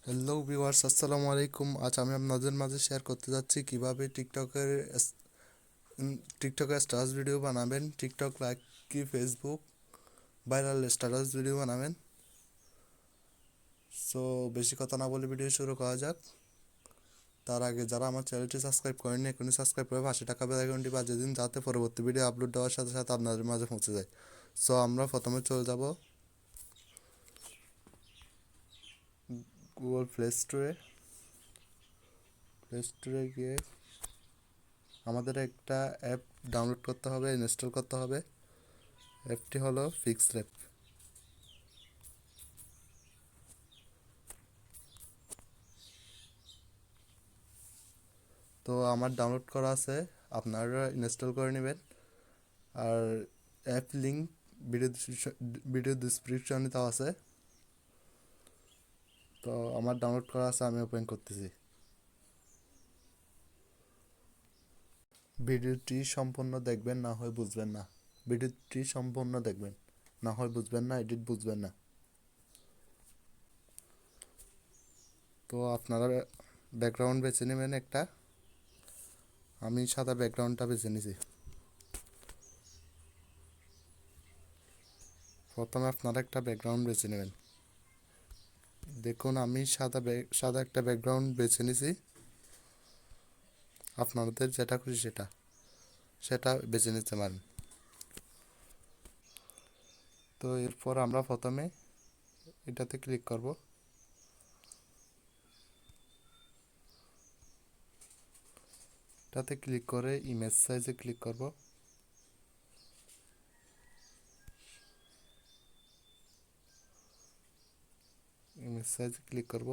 Hello viewers, আসসালামু আলাইকুম। আজ আমি আপনাদের মাঝে শেয়ার করতে যাচ্ছি কিভাবে টিকটকে স্ট্যাটাস ভিডিও বানাবেন। টিকটক লাইক কি ফেসবুক ভাইরাল স্ট্যাটাস ভিডিও বানাবেন। সো বেশি কথা না বলে ভিডিও শুরু করা যাক। তার আগে যারা আমার চ্যানেলটি সাবস্ক্রাইব করেননি এখনই সাবস্ক্রাইব করে পাশে টাকা বেল আইকনটি বাজিয়ে দিন, যাতে পরবর্তী ভিডিও আপলোড দেওয়ার সাথে সাথে আপনাদের মাঝে পৌঁছে যায়। সো আমরা প্রথমে চলে যাব গুগল প্লে স্টোরে গিয়ে আমাদের একটা অ্যাপ ডাউনলোড করতে হবে, ইনস্টল করতে হবে। অ্যাপটি হলো পিক্সল্যাব। তো আমার ডাউনলোড করা আছে, আপনারা ইনস্টল করে নেবেন। আর অ্যাপ লিঙ্ক ভিডিও ডিসক্রিপশনে দেওয়া আছে। তো আমার ডাউনলোড করা আছে, আমি ওপেন করতেছি। ভিডিওটি সম্পূর্ণ দেখবেন, না হয় বুঝবেন না। ভিডিওটি সম্পূর্ণ দেখবেন, না হয় বুঝবেন না, এডিট বুঝবেন না। তো আপনারা ব্যাকগ্রাউন্ড বেছে নেবেন একটা। আমি সাদা ব্যাকগ্রাউন্ডটা বেছে নিয়েছি। প্রথমে আপনারা একটা ব্যাকগ্রাউন্ড বেছে নেবেন। দেখুন আমি সাদা একটা ব্যাকগ্রাউন্ড বেছে নিয়েছি। আপনাদের যেটা খুশি সেটা বেছে নিতে পারেন। তো এরপর আমরা প্রথমে এটাতে ক্লিক করব। এটাতে ক্লিক করে ইমেজ সাইজে ক্লিক করব। ইমেজ সাইজে ক্লিক করব।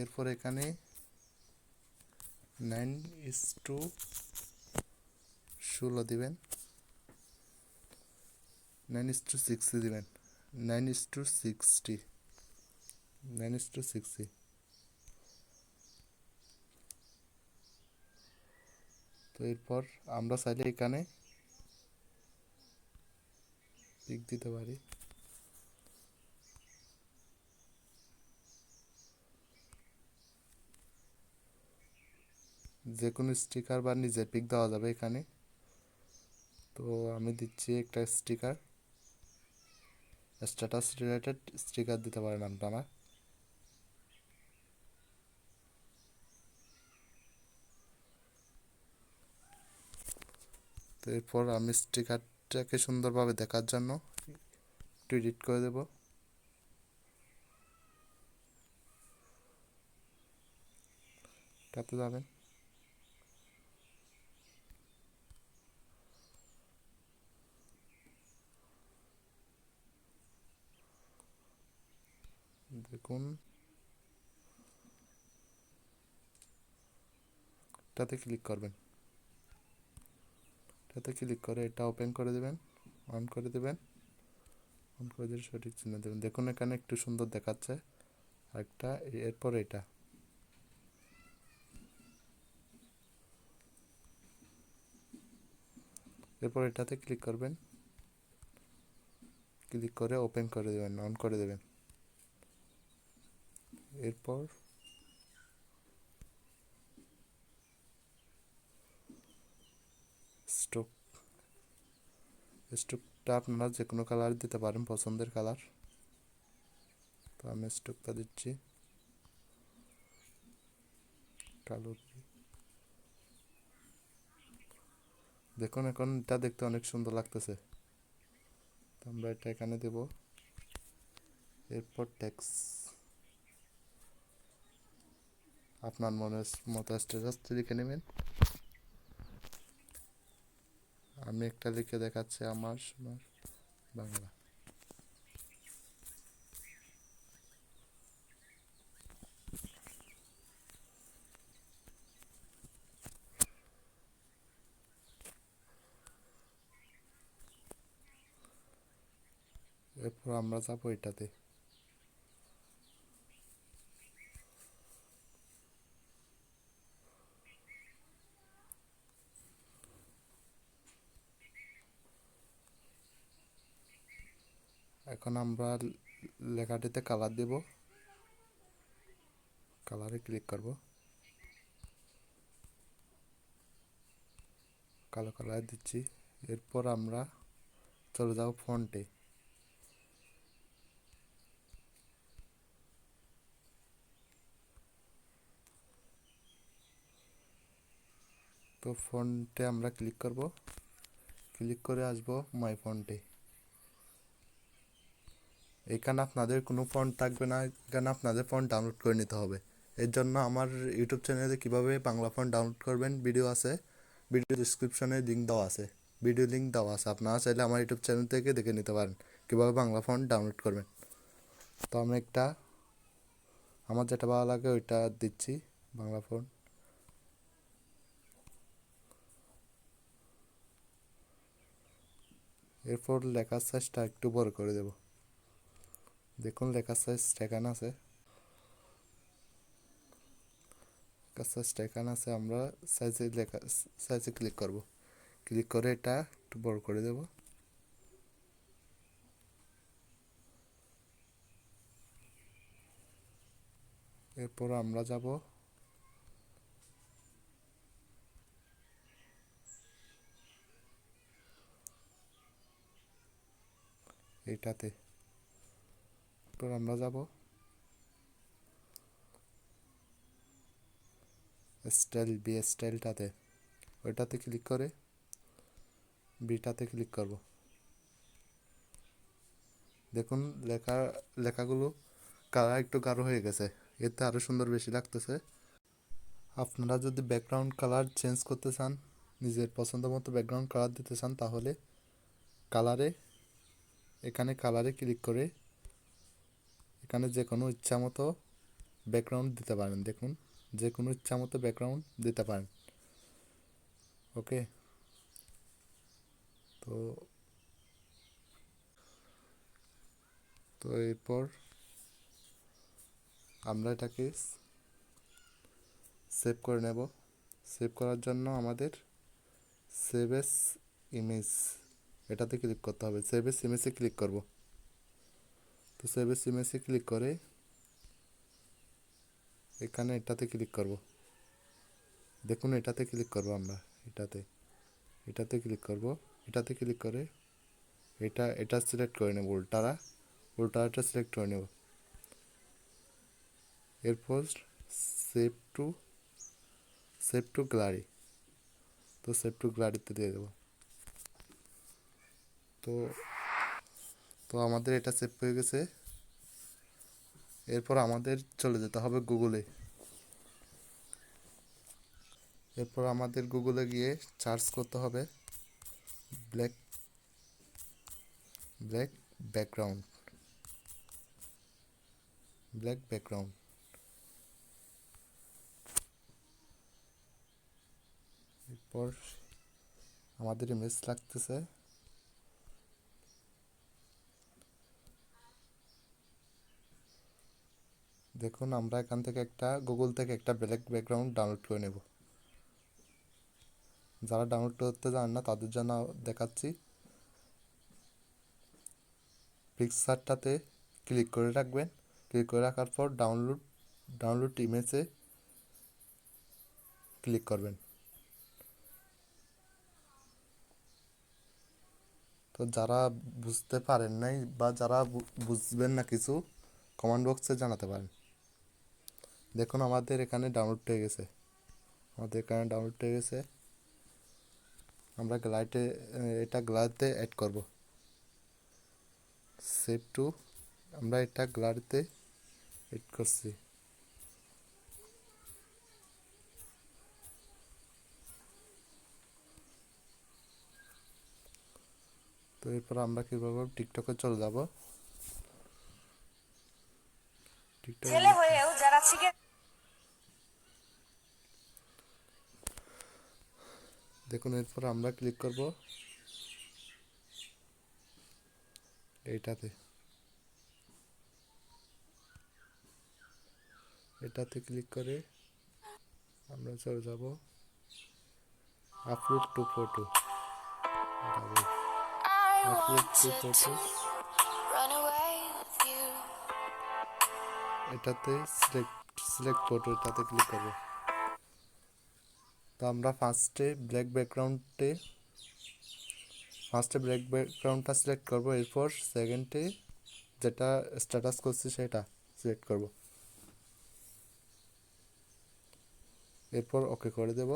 এরপর এখানে 9:16 দিবেন, 9:60 দিবেন, 9:60, 9:60। তো এরপর আমরা চাইলে এখানে পিক দিতে পারি। যে কোনো স্টিকার বা নিজের পিক দেওয়া যাবে এখানে। তো আমি দিচ্ছি একটা স্টিকার, স্ট্যাটাস রিলেটেড স্টিকার দিতে পারেন আপনারা। তো এরপর আমি স্টিকারটাকে সুন্দরভাবে দেখার জন্য একটু এডিট করে দেব। তাতে যাবেন, দেখুন এটাতে ক্লিক করবেন। এটাতে ক্লিক করে এটা ওপেন করে দেবেন, অন করে দেবেন। অন করে দিয়ে সঠিক চিহ্ন দেবেন। দেখুন এখানে একটু সুন্দর দেখাচ্ছে একটা। এরপর এটাতে ক্লিক করবেন। ক্লিক করে ওপেন করে দেবেন, অন করে দেবেন। এরপর স্ট্রোক স্ট্রোকটা আপনারা যে কোনো কালার দিতে পারেন, পছন্দের কালার। তো আমি স্ট্রোকটা দিচ্ছি কালো। দেখুন এখন এটা দেখতে অনেক সুন্দর লাগতেছে। তো আমরা এটা এখানে দেব। এরপর ট্যাক্স আপনার মনের মতো স্ট্যাটাস লিখে নেবেন। আমি একটা লিখে দেখাচ্ছি, আমার সোনার বাংলা। এরপর আমরা যাবো এটাতে। এখন আমরা লেখাটিতে কালার দেব, কালারে ক্লিক করব, কালো কালার দিচ্ছি। এরপর আমরা চলে যাব ফন্টে। তো ফন্টে আমরা ক্লিক করব, ক্লিক করে আসব মাই ফন্টে। এখানে আপনাদের কোনো ফন্ট থাকবে না, এখানে আপনাদের ফন্ট ডাউনলোড করে নিতে হবে। এর জন্য আমার ইউটিউব চ্যানেলে কীভাবে বাংলা ফন্ট ডাউনলোড করবেন ভিডিও আছে, ভিডিও ডিসক্রিপশনে লিঙ্ক দেওয়া আছে, ভিডিও লিঙ্ক দেওয়া আছে, আপনারা চাইলে আমার ইউটিউব চ্যানেল থেকে দেখে নিতে পারেন কীভাবে বাংলা ফন্ট ডাউনলোড করবেন। তো আমি আমার যেটা ভালো লাগে ওইটা দিচ্ছি, বাংলা ফন্ট। এরপর লেখার সাইজটা একটু বড় করে দেব। দেখুন লেখার সাইজ এখানে আছে, আমরা সাইজে ক্লিক করব, ক্লিক করে এটা একটু বড় করে দেব। এরপর আমরা যাব এইটাতে, এরপর আমরা যাব স্টাইলটাতে, ওইটাতে ক্লিক করে বিটাতে ক্লিক করব। দেখুন লেখাগুলো কালার একটু গাঢ় হয়ে গেছে, এতে আরও সুন্দর বেশি লাগতেছে। আপনারা যদি ব্যাকগ্রাউন্ড কালার চেঞ্জ করতে চান, নিজের পছন্দ মতো ব্যাকগ্রাউন্ড কালার দিতে চান, তাহলে এখানে কালারে ক্লিক করে এখানে যে কোনো ইচ্ছা মতো ব্যাকগ্রাউন্ড দিতে পারেন। দেখুন যে কোনো ইচ্ছা মতো ব্যাকগ্রাউন্ড দিতে পারেন। ওকে, তো তো এরপর আমরা এটাকে সেভ করে নেব। সেভ করার জন্য আমাদের সেভ এস ইমেজ এটাতে ক্লিক করতে হবে, সেভ এস ইমেজে ক্লিক করব। তো সেভ এস ইমেজে ক্লিক করে এখানে এটাতে ক্লিক করব। দেখুন এটাতে ক্লিক করব, আমরা এটাতে ক্লিক করব, এটাতে ক্লিক করে এটা সিলেক্ট করে নেব, উল্টাটা সিলেক্ট করে নেব। এরপর সেভ টু গ্যালারি, তো সেভ টু গ্যালারিতে দিয়ে দেবো। তো তো আমাদের এটা সেভ হয়ে গেছে। এরপর আমাদের চলে যেতে হবে গুগলে। এরপর আমাদের গুগলে গিয়ে সার্চ করতে হবে ব্ল্যাক ব্যাকগ্রাউন্ড। এরপর আমাদের ইমেজ লাগতেছে, দেখুন আমরা এখান থেকে গুগল থেকে একটা ব্ল্যাক ব্যাকগ্রাউন্ড ডাউনলোড করে নেব। যারা ডাউনলোড করতে জানেন না তাদের জন্য দেখাচ্ছি। পিকচারটাতে ক্লিক করে রাখবেন, ক্লিক করে রাখার পর ডাউনলোড ইমেজে ক্লিক করবেন। তো যারা বুঝতে পারেন নাই বা যারা বুঝবেন না কিছু, কমেন্ট বক্সে জানাতে পারেন। দেখুন আমাদের এখানে ডাউনলোড হয়ে গেছে, আমরা গ্যালারিতে অ্যাড করব। সেভ টু, আমরা এটা গ্যালারিতে অ্যাড করছি। তো এরপর আমরা কী করবো, টিকটকে চলে যাব। ছেলে হয়েও যারা দেখুন এরপর আমরা ক্লিক করব এটাতে ক্লিক করে আমরা চলে যাব আপলোড টু ফটো। এটাতে সিলেক্ট ফটো এটাতে ক্লিক করব। তো আমরা ফার্স্টে ব্ল্যাক ব্যাকগ্রাউন্ডটা সিলেক্ট করব, এরপর সেকেন্ডে যেটা স্ট্যাটাস করছি সেটা সিলেক্ট করব, এরপর ওকে করে দেব।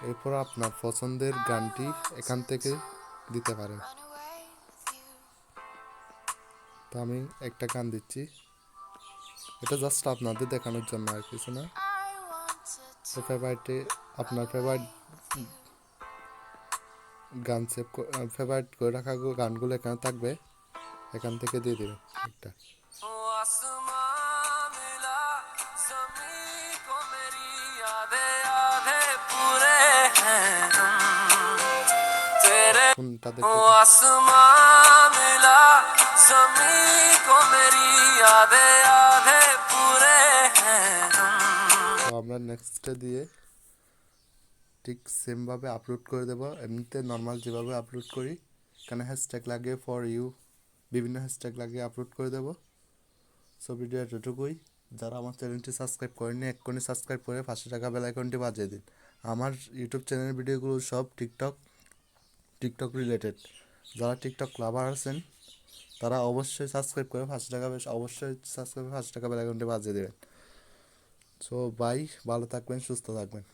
এরপর আপনার পছন্দের গানটি এখান থেকে দিতে পারেন। তো আমি একটা গান দিচ্ছি, এটা জাস্ট আপনাদের দেখানোর জন্য আর কিছু না। তো আপনার ফেভারিট গান ফেভারিট করে রাখা গানগুলো এখানে থাকবে, এখান থেকে দিয়ে দেবেন একটা। কোনটা দেখতে তো আমরা নেক্সটে দিয়ে ঠিক সেমভাবে আপলোড করে দেবো, এমনিতে নর্মাল যেভাবে আপলোড করি। এখানে হ্যাশট্যাগ লাগিয়ে ফর ইউ বিভিন্ন হ্যাশট্যাগ লাগিয়ে আপলোড করে দেবো। সো ভিডিও এতটুকুই। যারা আমার চ্যানেলটি সাবস্ক্রাইব করেনি এক্ষুনি সাবস্ক্রাইব করে পাশে থাকা বেল আইকনটি বাজিয়ে দিন। আমার ইউটিউব চ্যানেলের ভিডিওগুলো সব টিকটক রিলেটেড। যারা টিকটক লাভার আছেন তারা অবশ্যই সাবস্ক্রাইব করে পাশে থাকা বেল আইকনটি বাজিয়ে দেবেন। সো বাই, ভালো থাকবেন, সুস্থ থাকবেন।